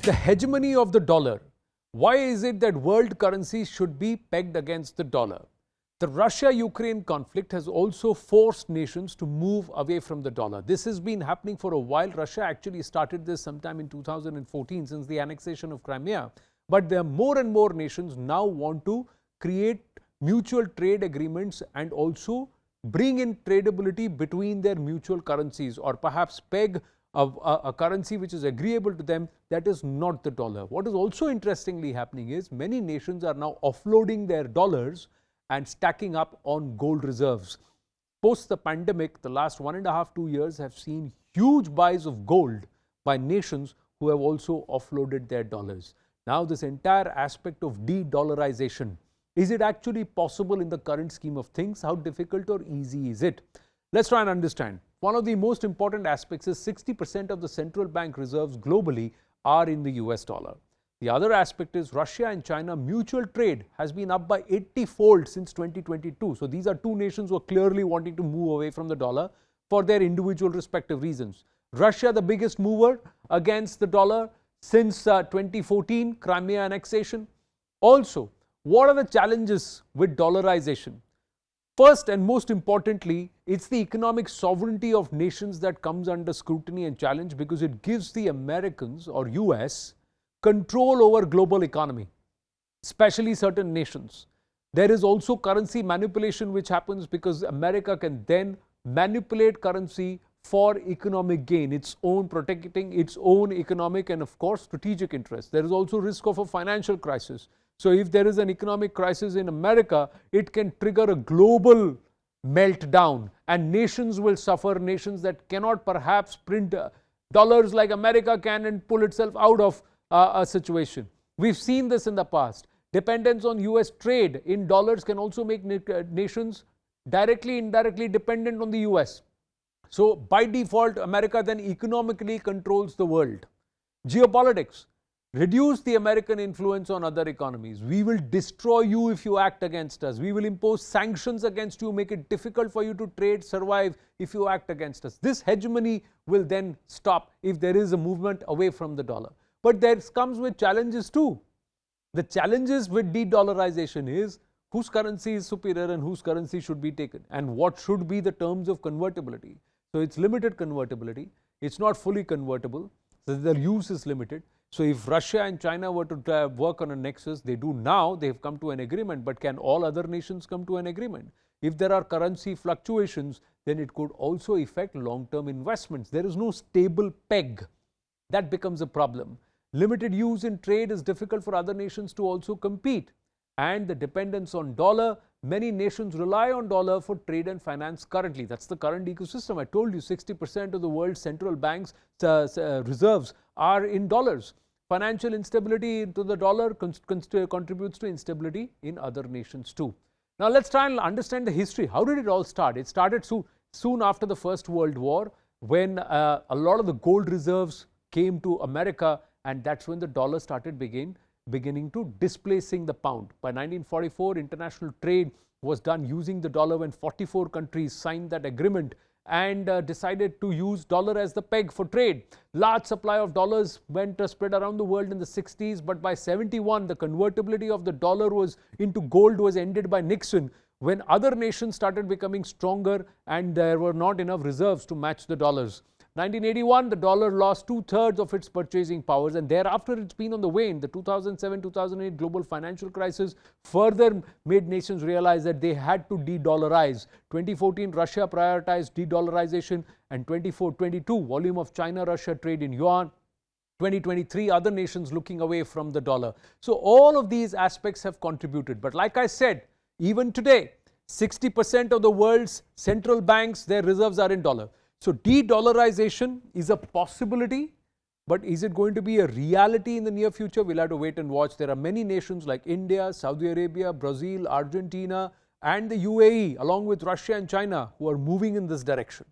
The hegemony of the dollar. Why is it that world currencies should be pegged against the dollar? The Russia-Ukraine conflict has also forced nations to move away from the dollar. This has been happening for a while. Russia actually started this sometime in 2014 since the annexation of Crimea. But there are more and more nations now want to create mutual trade agreements and also bring in tradability between their mutual currencies, or perhaps peg a currency which is agreeable to them that is not the dollar. What is also interestingly happening is many nations are now offloading their dollars and stacking up on gold reserves. Post the pandemic, the last 1.5–2 years have seen huge buys of gold by nations who have also offloaded their dollars. Now this entire aspect of de-dollarization, is it actually possible in the current scheme of things? How difficult or easy is it? Let's try and understand. One of the most important aspects is 60% of the central bank reserves globally are in the US dollar. The other aspect is Russia and China mutual trade has been up by 80-fold since 2022. So these are two nations who are clearly wanting to move away from the dollar for their individual respective reasons. Russia, the biggest mover against the dollar since 2014, Crimea annexation. Also, what are the challenges with dollarization? First and most importantly, it's the economic sovereignty of nations that comes under scrutiny and challenge, because it gives the Americans or US control over global economy, especially certain nations. There is also currency manipulation which happens because America can then manipulate currency for economic gain, its own protecting its own economic and of course strategic interests. There is also risk of a financial crisis. So if there is an economic crisis in America, it can trigger a global meltdown and nations will suffer, nations that cannot perhaps print dollars like America can and pull itself out of a situation. We've seen this in the past. Dependence on US trade in dollars can also make nations directly, indirectly dependent on the US. So by default, America then economically controls the world. Geopolitics. Reduce the American influence on other economies. We will destroy you if you act against us. We will impose sanctions against you, make it difficult for you to trade, survive if you act against us. This hegemony will then stop if there is a movement away from the dollar. But there comes with challenges too. The challenges with de-dollarization is whose currency is superior and whose currency should be taken, and what should be the terms of convertibility. So it's limited convertibility. It's not fully convertible. So the use is limited. So if Russia and China were to work on a nexus, they do now, they have come to an agreement, but can all other nations come to an agreement? If there are currency fluctuations, then it could also affect long-term investments. There is no stable peg. That becomes a problem. Limited use in trade is difficult for other nations to also compete. And the dependence on dollar, many nations rely on dollar for trade and finance currently. That's the current ecosystem. I told you 60% of the world's central banks' reserves are in dollars. Financial instability to the dollar contributes to instability in other nations too. Now let's try and understand the history. How did it all start? It started soon after the First World War, when a lot of the gold reserves came to America, and that's when the dollar started beginning to displacing the pound. By 1944, international trade was done using the dollar when 44 countries signed that agreement and decided to use dollar as the peg for trade. Large supply of dollars went spread around the world in the 60s, but by 71, the convertibility of the dollar into gold was ended by Nixon, when other nations started becoming stronger and there were not enough reserves to match the dollars. 1981, the dollar lost 2/3 of its purchasing powers, and thereafter it's been on the wane. The 2007-2008 global financial crisis further made nations realize that they had to de-dollarize. 2014, Russia prioritized de-dollarization, and 2022, volume of China-Russia trade in yuan. 2023, other nations looking away from the dollar. So all of these aspects have contributed. But like I said, even today, 60% of the world's central banks, their reserves are in dollar. So de-dollarization is a possibility, but is it going to be a reality in the near future? We'll have to wait and watch. There are many nations like India, Saudi Arabia, Brazil, Argentina, and the UAE, along with Russia and China, who are moving in this direction.